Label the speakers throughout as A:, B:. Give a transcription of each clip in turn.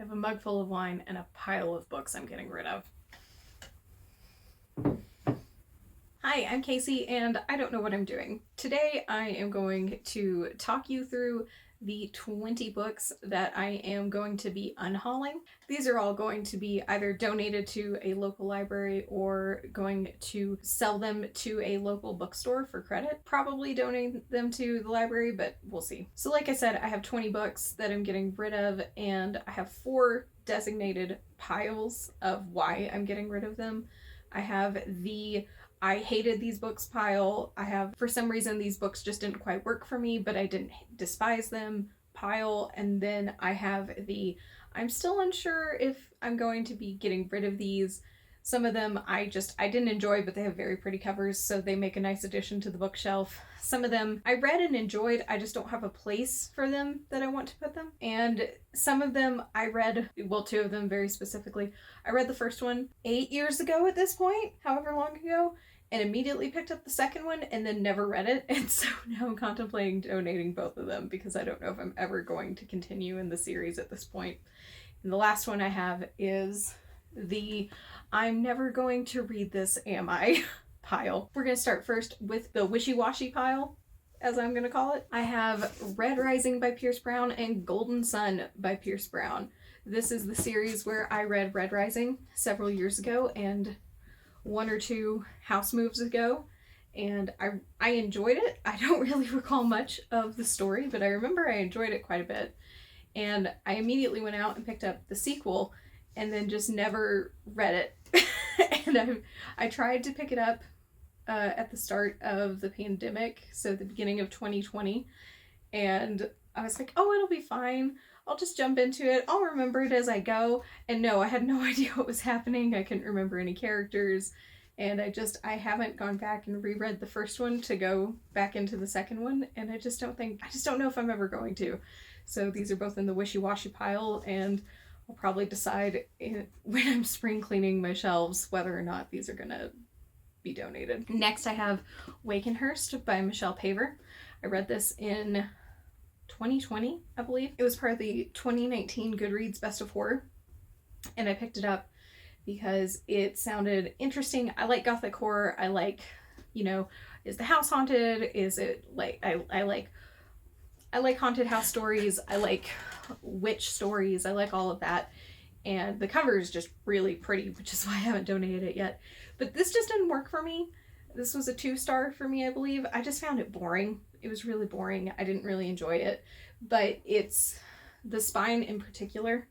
A: I have a mug full of wine and a pile of books I'm getting rid of. Hi, I'm Casey, and I don't know what I'm doing. Today I am going to talk you through the 20 books that I am going to be unhauling. These are all going to be either donated to a local library or going to sell them to a local bookstore for credit. Probably donate them to the library, but we'll see. So like I said, I have 20 books that I'm getting rid of, and I have 4 designated piles of why I'm getting rid of them. I have the I hated these books pile. I have, for some reason, these books just didn't quite work for me, but I didn't despise them pile. And then I have the I'm still unsure if I'm going to be getting rid of these. Some of them I didn't enjoy, but they have very pretty covers, so they make a nice addition to the bookshelf. Some of them I read and enjoyed, I just don't have a place for them that I want to put them. And some of them I read, well, 2 of them very specifically. I read the first one 8 years ago at this point, however long ago, and immediately picked up the second one and then never read it. And so now I'm contemplating donating both of them because I don't know if I'm ever going to continue in the series at this point. And the last one I have is the I'm never going to read this, am I? pile. We're going to start first with the wishy-washy pile, as I'm going to call it. I have Red Rising by Pierce Brown and Golden Sun by Pierce Brown. This is the series where I read Red Rising several years ago and 1 or 2 house moves ago, and I enjoyed it. I don't really recall much of the story, but I remember I enjoyed it quite a bit. And I immediately went out and picked up the sequel and then just never read it. And I tried to pick it up at the start of the pandemic, so the beginning of 2020, and I was like, oh, it'll be fine. I'll just jump into it. I'll remember it as I go. And no, I had no idea what was happening. I couldn't remember any characters. And I haven't gone back and reread the first one to go back into the second one. And I just don't know if I'm ever going to. So these are both in the wishy-washy pile, and I'll probably decide when I'm spring cleaning my shelves whether or not these are gonna be donated. Next I have Wakenhurst by Michelle Paver. I read this in 2020, I believe. It was part of the 2019 Goodreads Best of Horror, and I picked it up because it sounded interesting. I like gothic horror. I like, is the house haunted? Is it like, I like haunted house stories. I like witch stories. I like all of that. And the cover is just really pretty, which is why I haven't donated it yet. But this just didn't work for me. This was a 2-star for me, I believe. I just found it boring. It was really boring. I didn't really enjoy it. But the spine in particular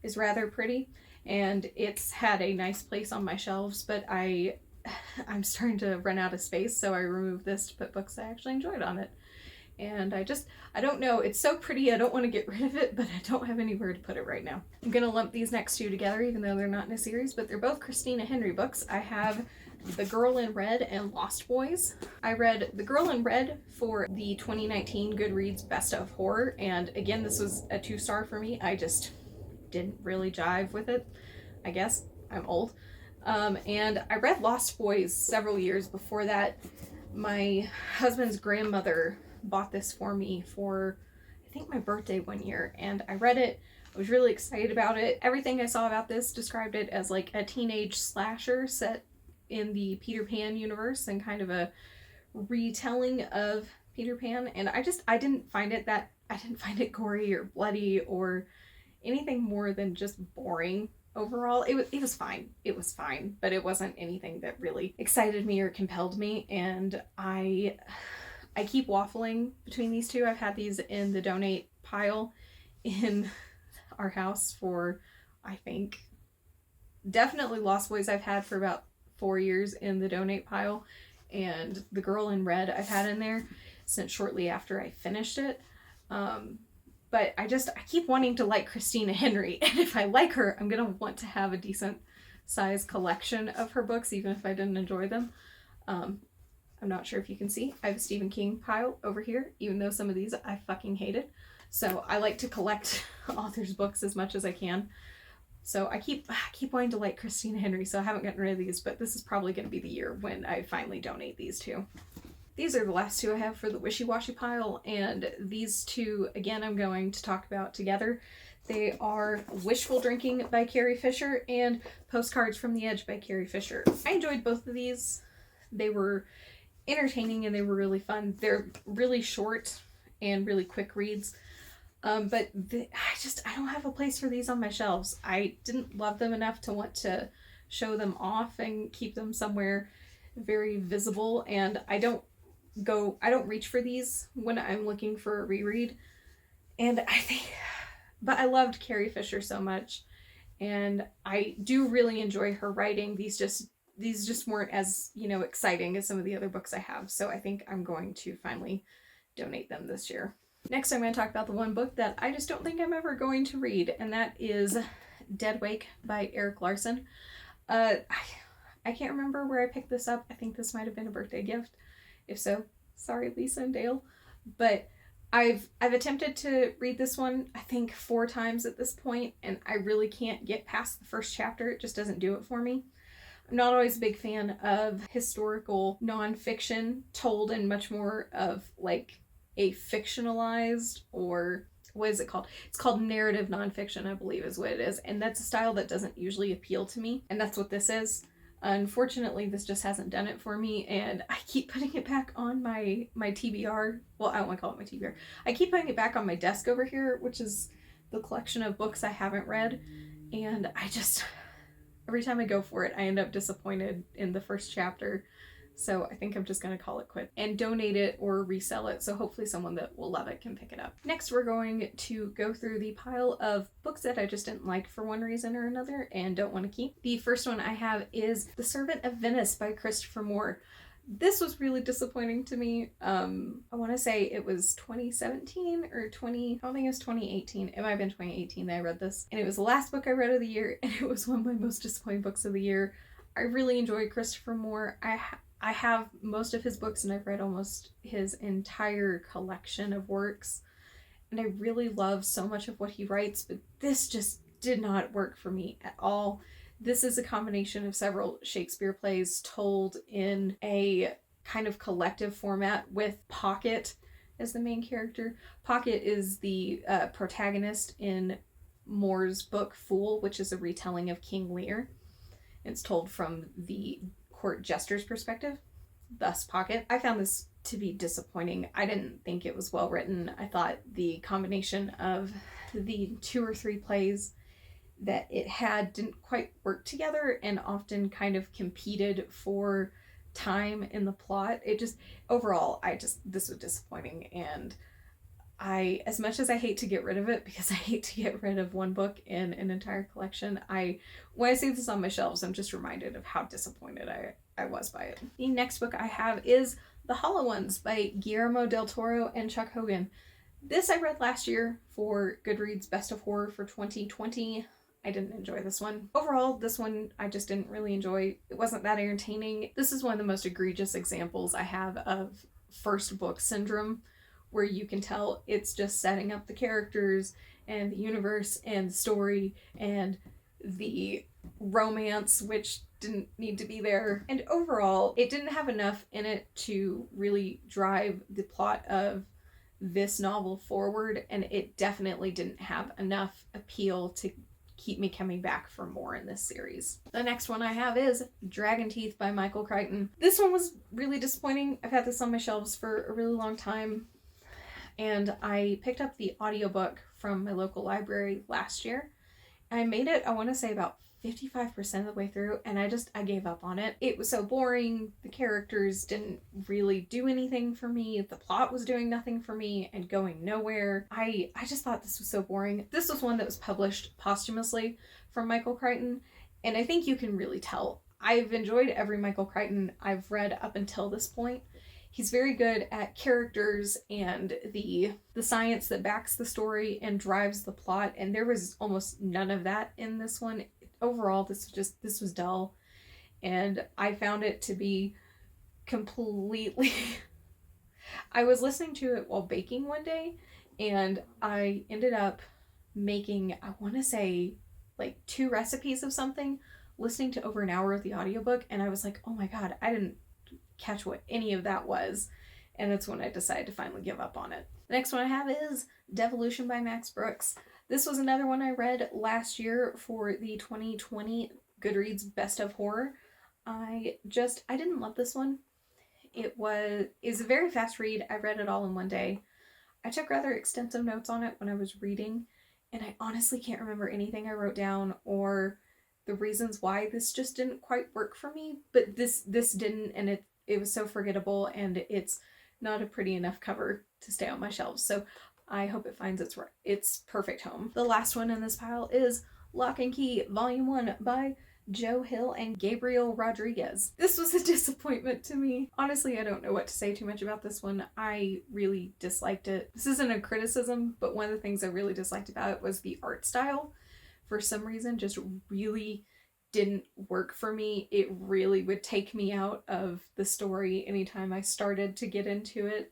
A: is rather pretty, and it's had a nice place on my shelves, but I'm starting to run out of space, so I removed this to put books I actually enjoyed on it. And I don't know, it's so pretty, I don't want to get rid of it, but I don't have anywhere to put it right now. I'm gonna lump these next 2 together, even though they're not in a series, but they're both Christina Henry books. I have The Girl in Red and Lost Boys. I read The Girl in Red for the 2019 Goodreads Best of Horror, and again, this was a 2-star for me. I just didn't really jive with it. I guess I'm old. And I read Lost Boys several years before that. My husband's grandmother bought this for me for, I think, my birthday one year, and I read it. I was really excited about it. Everything I saw about this described it as like a teenage slasher set in the Peter Pan universe and kind of a retelling of Peter Pan, and I didn't find it gory or bloody or anything more than just boring overall. It was fine, but it wasn't anything that really excited me or compelled me. And I keep waffling between these 2. I've had these in the donate pile in our house for, I think, definitely Lost Boys I've had for about 4 years in the donate pile, and The Girl in Red I've had in there since shortly after I finished it. But I keep wanting to like Christina Henry, and if I like her, I'm gonna want to have a decent size collection of her books, even if I didn't enjoy them. I'm not sure if you can see, I have a Stephen King pile over here, even though some of these I fucking hated. So I like to collect authors' books as much as I can. So I keep wanting to like Christina Henry, so I haven't gotten rid of these, but this is probably going to be the year when I finally donate these 2. These are the last 2 I have for the wishy-washy pile, and these 2, again, I'm going to talk about together. They are Wishful Drinking by Carrie Fisher and Postcards from the Edge by Carrie Fisher. I enjoyed both of these. They were entertaining and they were really fun. They're really short and really quick reads. But I don't have a place for these on my shelves. I didn't love them enough to want to show them off and keep them somewhere very visible. And I don't reach for these when I'm looking for a reread. And but I loved Carrie Fisher so much. And I do really enjoy her writing. These just weren't as, exciting as some of the other books I have. So I think I'm going to finally donate them this year. Next, I'm going to talk about the one book that I just don't think I'm ever going to read, and that is Dead Wake by Erik Larson. I can't remember where I picked this up. I think this might have been a birthday gift. If so, sorry, Lisa and Dale. But I've attempted to read this one, I think 4 times at this point, and I really can't get past the first chapter. It just doesn't do it for me. I'm not always a big fan of historical nonfiction told in much more of like a fictionalized, or what is it called? It's called narrative nonfiction, I believe is what it is. And that's a style that doesn't usually appeal to me. And that's what this is. Unfortunately, this just hasn't done it for me. And I keep putting it back on my TBR. Well, I don't want to call it my TBR. I keep putting it back on my desk over here, which is the collection of books I haven't read. And every time I go for it, I end up disappointed in the first chapter. So I think I'm just going to call it quit and donate it or resell it. So hopefully someone that will love it can pick it up. Next, we're going to go through the pile of books that I just didn't like for one reason or another and don't want to keep. The first one I have is The Servant of Venice by Christopher Moore. This was really disappointing to me. I want to say it was 2017 or I don't think it was 2018. It might have been 2018 that I read this. And it was the last book I read of the year, and it was one of my most disappointing books of the year. I really enjoy Christopher Moore. I have most of his books, and I've read almost his entire collection of works. And I really love so much of what he writes, but this just did not work for me at all. This is a combination of several Shakespeare plays told in a kind of collective format with Pocket as the main character. Pocket is the protagonist in Moore's book Fool, which is a retelling of King Lear. It's told from the court jester's perspective, thus Pocket. I found this to be disappointing. I didn't think it was well written. I thought the combination of the 2 or 3 plays that it had didn't quite work together and often kind of competed for time in the plot. Overall, this was disappointing, and as much as I hate to get rid of it, because I hate to get rid of one book in an entire collection, when I see this on my shelves, I'm just reminded of how disappointed I was by it. The next book I have is The Hollow Ones by Guillermo del Toro and Chuck Hogan. This I read last year for Goodreads Best of Horror for 2020. I didn't enjoy this one. Overall, this one I just didn't really enjoy. It wasn't that entertaining. This is one of the most egregious examples I have of first book syndrome, where you can tell it's just setting up the characters and the universe and the story and the romance, which didn't need to be there. And overall, it didn't have enough in it to really drive the plot of this novel forward, and it definitely didn't have enough appeal to keep me coming back for more in this series. The next one I have is Dragon Teeth by Michael Crichton. This one was really disappointing. I've had this on my shelves for a really long time, and I picked up the audiobook from my local library last year. I made it, I want to say, about 55% of the way through, and I gave up on it. It was so boring. The characters didn't really do anything for me. The plot was doing nothing for me and going nowhere. I just thought this was so boring. This was one that was published posthumously from Michael Crichton, and I think you can really tell. I've enjoyed every Michael Crichton I've read up until this point. He's very good at characters and the science that backs the story and drives the plot, and there was almost none of that in this one. Overall, this was dull, and I found it to be completely... I was listening to it while baking one day, and I ended up making, I want to say, like 2 recipes of something, listening to over an hour of the audiobook, and I was like, oh my god, I didn't catch what any of that was, and that's when I decided to finally give up on it. The next one I have is Devolution by Max Brooks. This was another one I read last year for the 2020 Goodreads Best of Horror. I didn't love this one. It was a very fast read. I read it all in one day. I took rather extensive notes on it when I was reading, and I honestly can't remember anything I wrote down or the reasons why this just didn't quite work for me. But this didn't, and it was so forgettable, and it's not a pretty enough cover to stay on my shelves. So I hope it finds its perfect home. The last one in this pile is Lock and Key Volume 1 by Joe Hill and Gabriel Rodriguez. This was a disappointment to me. Honestly, I don't know what to say too much about this one. I really disliked it. This isn't a criticism, but one of the things I really disliked about it was the art style. For some reason, just really didn't work for me. It really would take me out of the story anytime I started to get into it.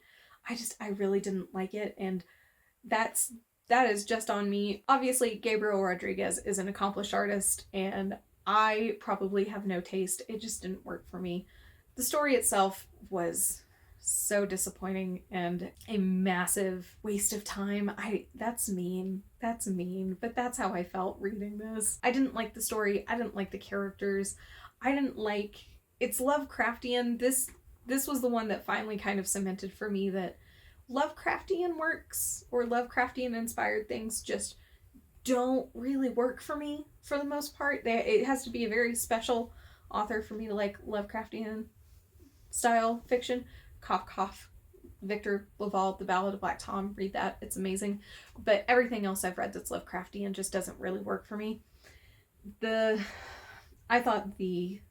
A: I really didn't like it, and that is just on me. Obviously, Gabriel Rodriguez is an accomplished artist, and I probably have no taste. It just didn't work for me. The story itself was so disappointing and a massive waste of time. That's mean, but that's how I felt reading this. I didn't like the story. I didn't like the characters. It's Lovecraftian. This was the one that finally kind of cemented for me that Lovecraftian works or Lovecraftian inspired things just don't really work for me for the most part. It has to be a very special author for me to like Lovecraftian style fiction. Cough, cough. Victor LaValle, The Ballad of Black Tom. Read that. It's amazing. But everything else I've read that's Lovecraftian just doesn't really work for me. I thought the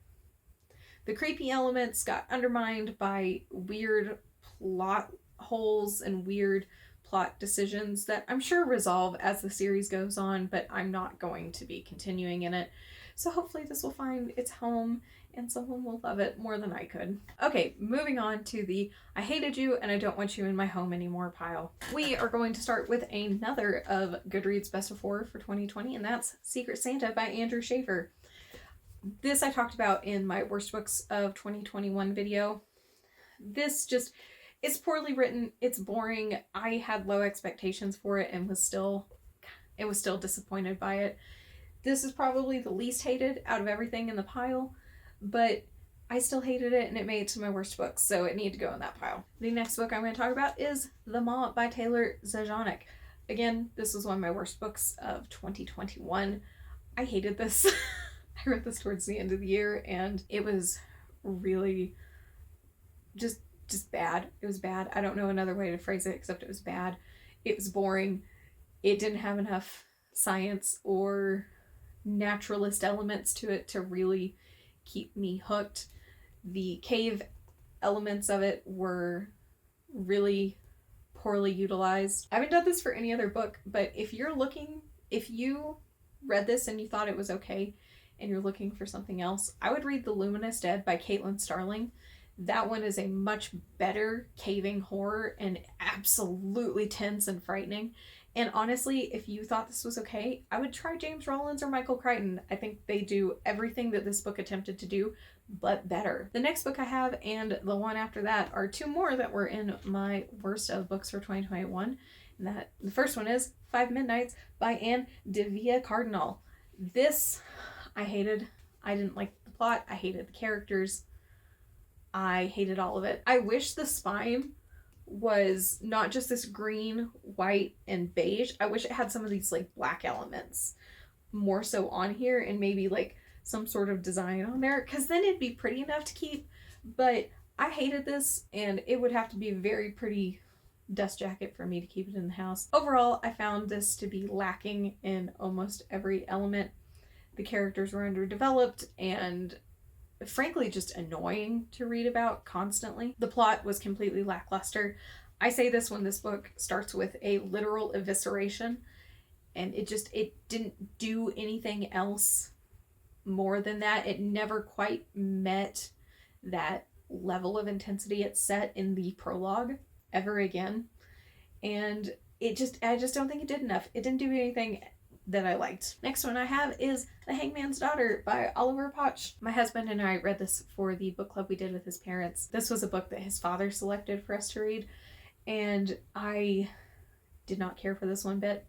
A: creepy elements got undermined by weird plot holes and weird plot decisions that I'm sure resolve as the series goes on, but I'm not going to be continuing in it. So hopefully this will find its home and someone will love it more than I could. Okay, moving on to the I hated you and I don't want you in my home anymore pile. We are going to start with another of Goodreads Best of Horror for 2020, and that's Secret Santa by Andrew Schafer. This I talked about in my Worst Books of 2021 video. It's poorly written, it's boring. I had low expectations for it and was still disappointed by it. This is probably the least hated out of everything in the pile, but I still hated it and it made it to my worst books, so it needed to go in that pile. The next book I'm going to talk about is The Maw by Taylor Zajonk. Again, this was one of my worst books of 2021. I hated this. I read this towards the end of the year and it was really just bad. It was bad. I don't know another way to phrase it except it was bad. It was boring. It didn't have enough science or naturalist elements to it to really keep me hooked. The cave elements of it were really poorly utilized. I haven't done this for any other book, but if you read this and you thought it was okay and you're looking for something else, I would read The Luminous Dead by Caitlin Starling. That one is a much better caving horror and absolutely tense and frightening. And honestly, if you thought this was okay, I would try James Rollins or Michael Crichton. I think they do everything that this book attempted to do, but better. The next book I have and the one after that are two more that were in my worst of books for 2021. And the first one is 5 Midnights by Anne Devia Cardinal. This I hated. I didn't like the plot. I hated the characters. I hated all of it. I wish the spine was not just this green, white, and beige. I wish it had some of these like black elements more so on here and maybe like some sort of design on there, because then it'd be pretty enough to keep. But I hated this and it would have to be a very pretty dust jacket for me to keep it in the house. Overall, I found this to be lacking in almost every element. The characters were underdeveloped and frankly just annoying to read about constantly. The plot was completely lackluster. I say this when this book starts with a literal evisceration, and it didn't do anything else more than that. It never quite met that level of intensity it set in the prologue ever again. And I just don't think it did enough. It didn't do anything that I liked. Next one I have is The Hangman's Daughter by Oliver Poch. My husband and I read this for the book club we did with his parents. This was a book that his father selected for us to read, and I did not care for this one bit.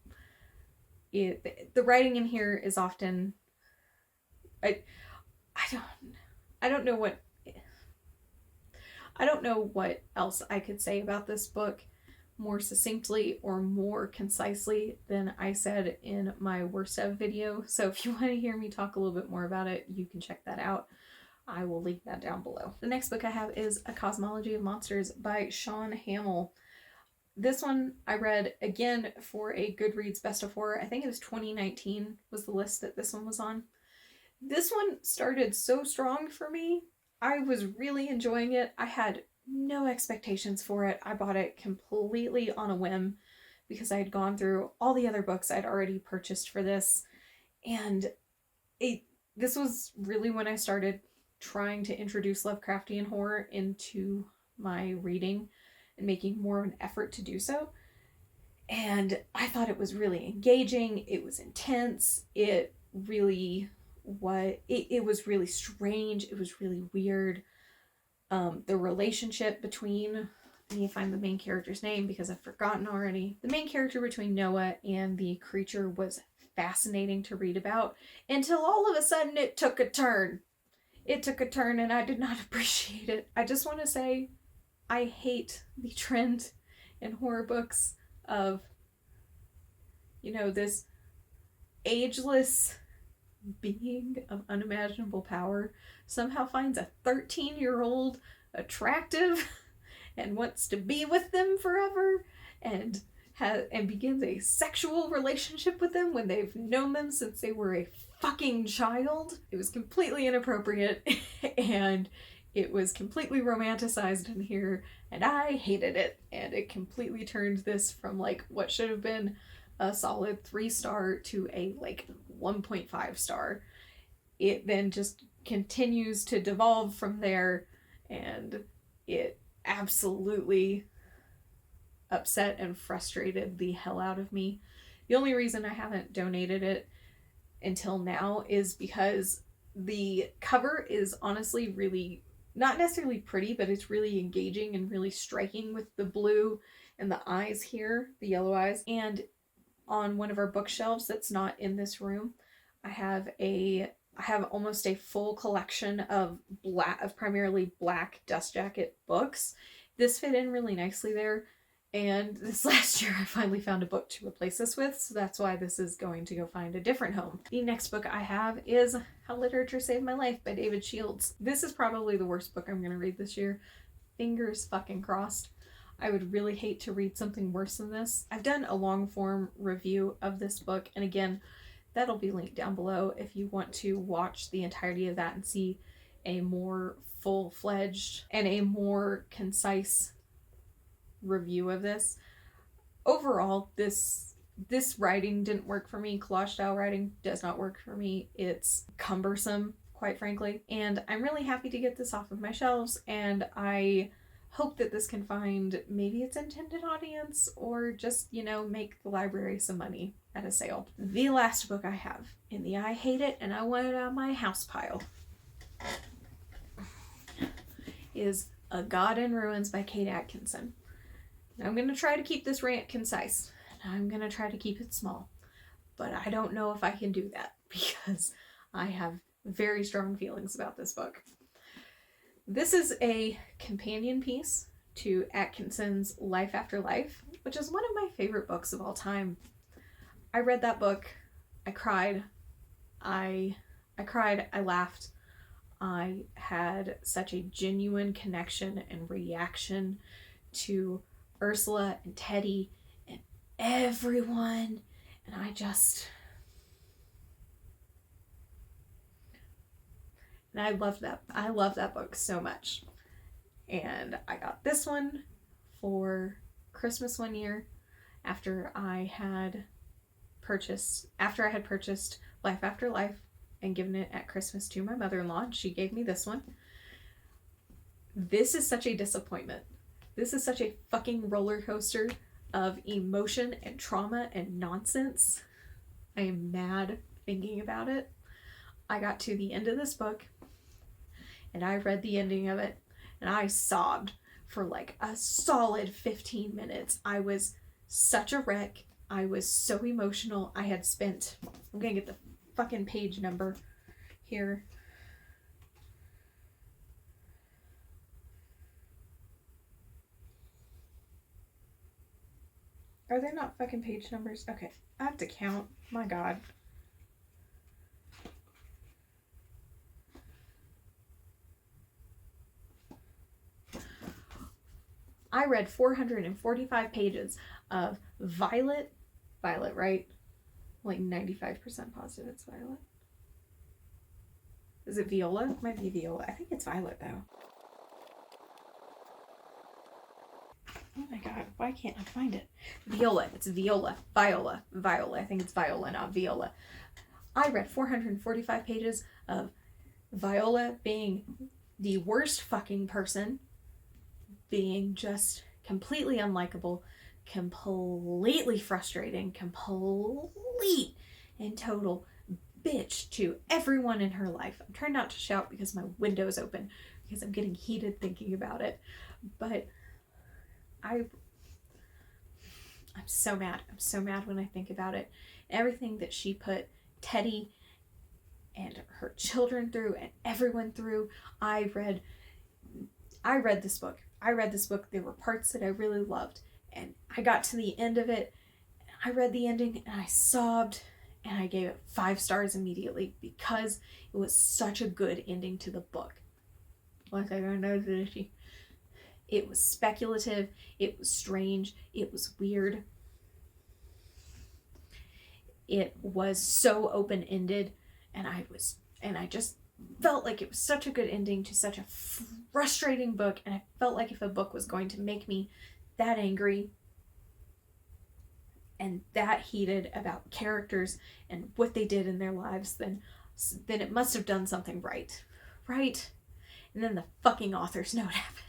A: The writing in here is often, I don't know what else I could say about this book more succinctly or more concisely than I said in my worst of video. So if you want to hear me talk a little bit more about it, you can check that out. I will link that down below. The next book I have is A Cosmology of Monsters by Sean Hamill. This one I read again for a Goodreads Best of Horror. I think it was 2019 was the list that this one was on. This one started so strong for me. I was really enjoying it. I had no expectations for it. I bought it completely on a whim because I had gone through all the other books I'd already purchased for this. And this was really when I started trying to introduce Lovecraftian horror into my reading and making more of an effort to do so. And I thought it was really engaging. It was intense. It was really strange. It was really weird. The relationship between, I need to find the main character's name because I've forgotten already. The main character between Noah and the creature was fascinating to read about until all of a sudden it took a turn. It took a turn and I did not appreciate it. I just want to say I hate the trend in horror books of, this ageless being of unimaginable power somehow finds a 13-year-old attractive and wants to be with them forever and begins a sexual relationship with them when they've known them since they were a fucking child. It was completely inappropriate and it was completely romanticized in here and I hated it, and it completely turned this from what should have been a solid 3-star to a 1.5 star. It then just continues to devolve from there, and it absolutely upset and frustrated the hell out of me. The only reason I haven't donated it until now is because the cover is honestly really not necessarily pretty, but it's really engaging and really striking with the blue and the eyes here, the yellow eyes. And on one of our bookshelves that's not in this room, I have almost a full collection of primarily black dust jacket books. This fit in really nicely there. And this last year I finally found a book to replace this with, so that's why this is going to go find a different home. The next book I have is How Literature Saved My Life by David Shields. This is probably the worst book I'm going to read this year. Fingers fucking crossed. I would really hate to read something worse than this. I've done a long form review of this book, and again, that'll be linked down below if you want to watch the entirety of that and see a more full-fledged and a more concise review of this. Overall, this writing didn't work for me. Collage style writing does not work for me. It's cumbersome, quite frankly, and I'm really happy to get this off of my shelves, and I hope that this can find maybe its intended audience or just, make the library some money at a sale. The last book I have in the I hate it and I want it on my house pile is A God in Ruins by Kate Atkinson. I'm going to try to keep this rant concise, and I'm going to try to keep it small, but I don't know if I can do that because I have very strong feelings about this book. This is a companion piece to Atkinson's Life After Life, which is one of my favorite books of all time. I read that book, I cried, I laughed, I had such a genuine connection and reaction to Ursula and Teddy and everyone, and I love that book so much. And I got this one for Christmas one year after I had purchased Life After Life and given it at Christmas to my mother-in-law, and she gave me this one. This is such a disappointment. This is such a fucking roller coaster of emotion and trauma and nonsense. I am mad thinking about it. I got to the end of this book and I read the ending of it and I sobbed for a solid 15 minutes. I was such a wreck. I was so emotional. I had spent, I'm gonna get the fucking page number here. Are there not fucking page numbers? Okay, I have to count. My God. I read 445 pages of Violet, right? Like 95% positive it's Violet. Is it Viola? It might be Viola. I think it's Violet though. Oh my God, why can't I find it? Viola, it's Viola. Viola. I think it's Viola, not Viola. I read 445 pages of Viola being the worst fucking person, being just completely unlikable, completely frustrating, complete and total bitch to everyone in her life. I'm trying not to shout because my window's open because I'm getting heated thinking about it. But I'm so mad. I'm so mad when I think about it. Everything that she put Teddy and her children through and everyone through. I read this book. There were parts that I really loved. And I got to the end of it. I read the ending and I sobbed. And I gave it 5 stars immediately because it was such a good ending to the book. It was speculative. It was strange. It was weird. It was so open-ended. And I just felt like it was such a good ending to such a frustrating book. And I felt like if a book was going to make me that angry and that heated about characters and what they did in their lives, then it must have done something right. And then the fucking author's note happened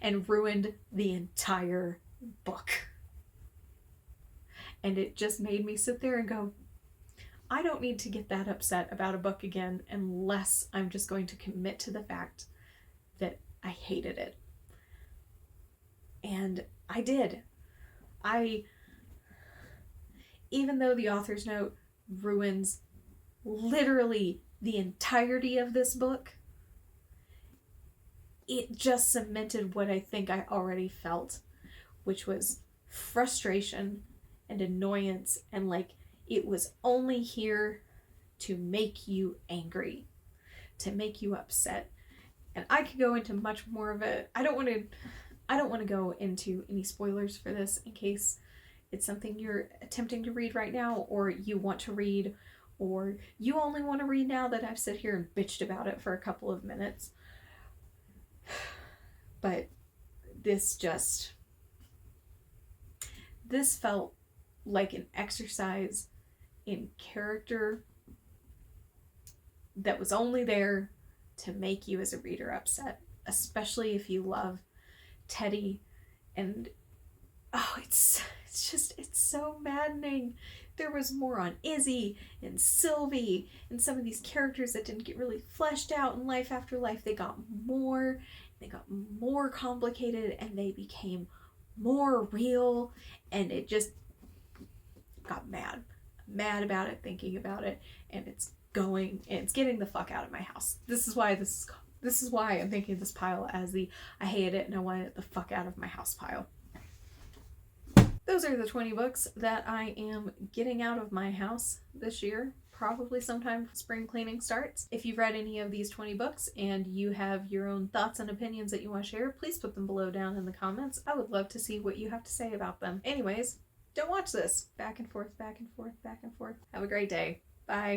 A: and ruined the entire book. And it just made me sit there and go, I don't need to get that upset about a book again unless I'm just going to commit to the fact that I hated it. And I did. Even though the author's note ruins literally the entirety of this book, it just cemented what I think I already felt, which was frustration and annoyance, and like it was only here to make you angry, to make you upset. And I could go into much more of it. I don't want to go into any spoilers for this in case it's something you're attempting to read right now, or you want to read, or you only want to read now that I've sat here and bitched about it for a couple of minutes. But this felt like an exercise in character that was only there to make you as a reader upset, especially if you love Teddy. And it's so maddening. There was more on Izzy and Sylvie and some of these characters that didn't get really fleshed out in Life After Life. They got more complicated and they became more real, and it just got mad about it, thinking about it, and it's getting the fuck out of my house. This is why I'm thinking this pile as the I hated it and I wanted it the fuck out of my house pile. Those are the 20 books that I am getting out of my house this year, probably sometime spring cleaning starts. If you've read any of these 20 books and you have your own thoughts and opinions that you want to share, please put them below down in the comments. I would love to see what you have to say about them. Anyways, don't watch this. Back and forth. Have a great day. Bye.